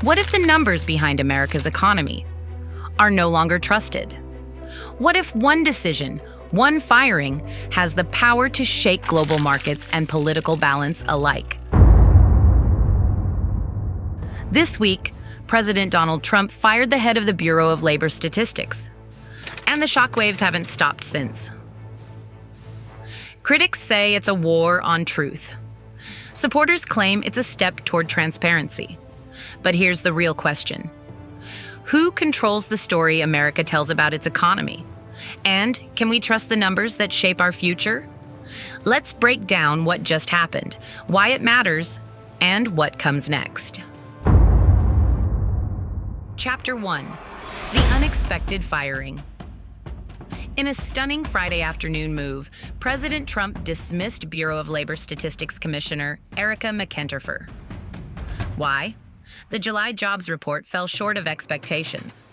What if the numbers behind America's economy are no longer trusted? What if one decision, one firing, has the power to shake global markets and political balance alike? This week, President Donald Trump fired the head of the Bureau of Labor Statistics, and the shockwaves haven't stopped since. Critics say it's a war on truth. Supporters claim it's a step toward transparency. But here's the real question. Who controls the story America tells about its economy? And can we trust the numbers that shape our future? Let's break down what just happened, why it matters, and what comes next. Chapter 1. The Unexpected Firing. In a stunning Friday afternoon move, President Trump dismissed Bureau of Labor Statistics Commissioner Erika McEntarfer. Why? The July jobs report fell short of expectations,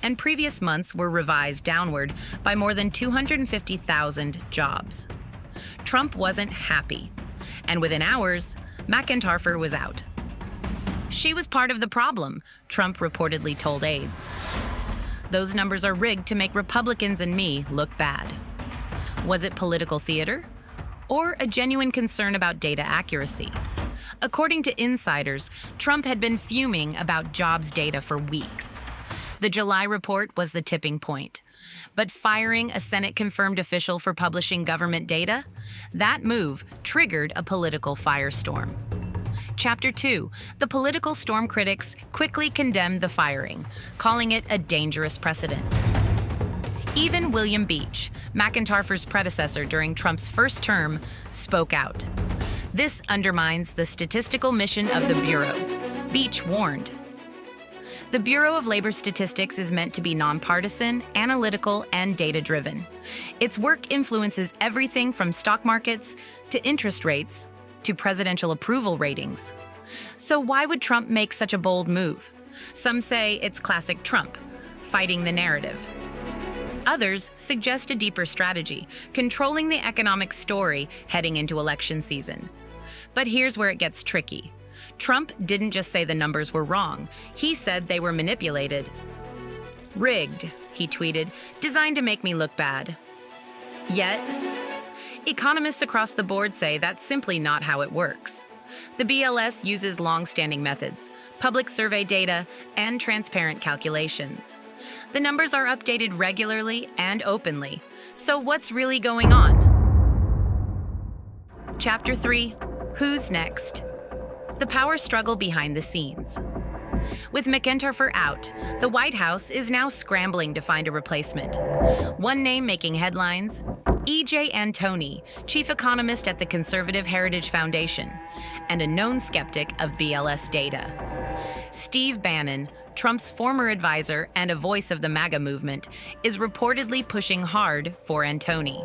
and previous months were revised downward by more than 250,000 jobs. Trump wasn't happy, and within hours, McEntarfer was out. She was part of the problem, Trump reportedly told aides. Those numbers are rigged to make Republicans and me look bad. Was it political theater? Or a genuine concern about data accuracy? According to insiders, Trump had been fuming about jobs data for weeks. The July report was the tipping point. But firing a Senate-confirmed official for publishing government data? That move triggered a political firestorm. Chapter 2. The political storm critics quickly condemned the firing, calling it a dangerous precedent. Even William Beach, McEntarfer's predecessor during Trump's first term, spoke out. This undermines the statistical mission of the Bureau, Beach warned. The Bureau of Labor Statistics is meant to be nonpartisan, analytical, and data-driven. Its work influences everything from stock markets to interest rates to presidential approval ratings. So why would Trump make such a bold move? Some say it's classic Trump, fighting the narrative. Others suggest a deeper strategy, controlling the economic story heading into election season. But here's where it gets tricky. Trump didn't just say the numbers were wrong. He said they were manipulated. "Rigged," he tweeted, "designed to make me look bad." Yet, economists across the board say that's simply not how it works. The BLS uses long-standing methods, public survey data, and transparent calculations. The numbers are updated regularly and openly. So what's really going on? Chapter 3. Who's next? The power struggle behind the scenes. With McEntarfer out, the White House is now scrambling to find a replacement. One name making headlines: E.J. Antoni, chief economist at the Conservative Heritage Foundation, and a known skeptic of BLS data. Steve Bannon, Trump's former advisor and a voice of the MAGA movement, is reportedly pushing hard for Antoni.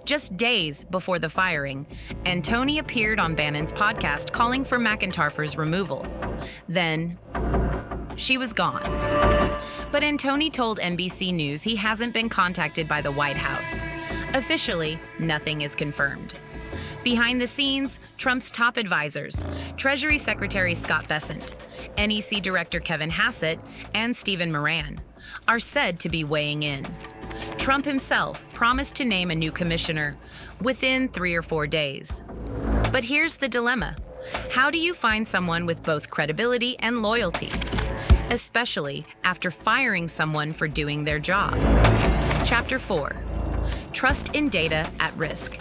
Just days before the firing, Antoni appeared on Bannon's podcast calling for McEntarfer's removal. Then, she was gone. But Antoni told NBC News he hasn't been contacted by the White House. Officially, nothing is confirmed. Behind the scenes, Trump's top advisors, Treasury Secretary Scott Bessent, NEC Director Kevin Hassett, and Stephen Moran, are said to be weighing in. Trump himself promised to name a new commissioner within 3 or 4 days. But here's the dilemma. How do you find someone with both credibility and loyalty, especially after firing someone for doing their job? Chapter 4. Trust in data at risk.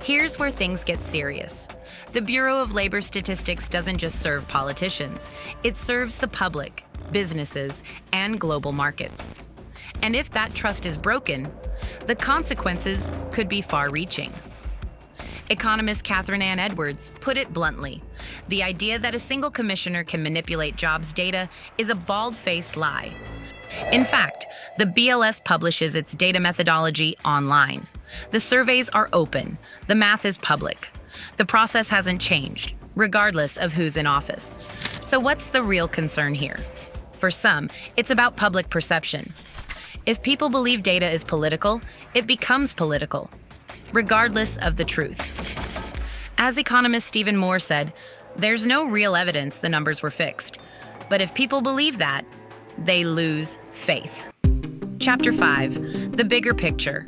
Here's where things get serious. The Bureau of Labor Statistics doesn't just serve politicians. It serves the public, businesses, and global markets. And if that trust is broken, the consequences could be far-reaching. Economist Catherine Ann Edwards put it bluntly: the idea that a single commissioner can manipulate jobs data is a bald-faced lie. In fact, the BLS publishes its data methodology online. The surveys are open. The math is public. The process hasn't changed, regardless of who's in office. So what's the real concern here? For some, it's about public perception. If people believe data is political, it becomes political, regardless of the truth. As economist Stephen Moore said, there's no real evidence the numbers were fixed, But if people believe that, they lose faith. Chapter 5. The bigger picture.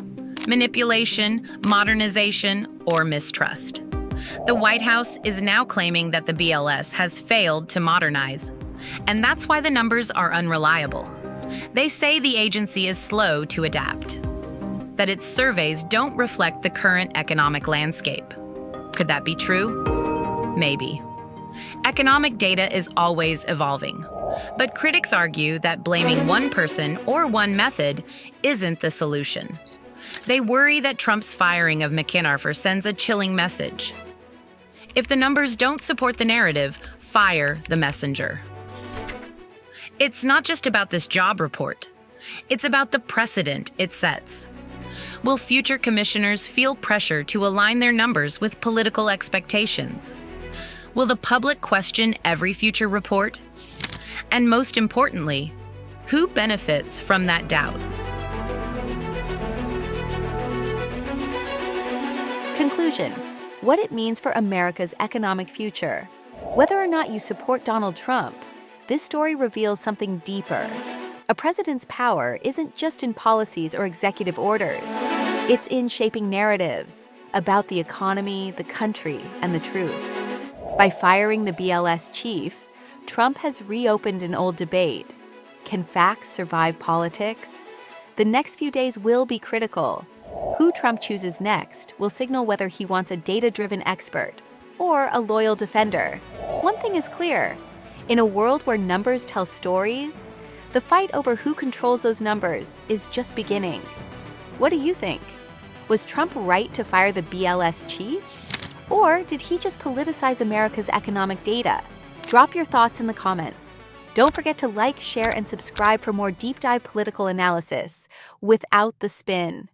Manipulation, modernization, or mistrust. The White House is now claiming that the BLS has failed to modernize, and that's why the numbers are unreliable. They say the agency is slow to adapt, that its surveys don't reflect the current economic landscape. Could that be true? Maybe. Economic data is always evolving, but critics argue that blaming one person or one method isn't the solution. They worry that Trump's firing of McEntarfer sends a chilling message. If the numbers don't support the narrative, fire the messenger. It's not just about this job report. It's about the precedent it sets. Will future commissioners feel pressure to align their numbers with political expectations? Will the public question every future report? And most importantly, who benefits from that doubt? Conclusion: what it means for America's economic future. Whether or not you support Donald Trump, this story reveals something deeper. A president's power isn't just in policies or executive orders. It's in shaping narratives about the economy, the country, and the truth. By firing the BLS chief, Trump has reopened an old debate. Can facts survive politics? The next few days will be critical. Who Trump chooses next will signal whether he wants a data-driven expert or a loyal defender. One thing is clear: in a world where numbers tell stories, the fight over who controls those numbers is just beginning. What do you think? Was Trump right to fire the BLS chief? Or did he just politicize America's economic data? Drop your thoughts in the comments. Don't forget to like, share, and subscribe for more deep dive political analysis without the spin.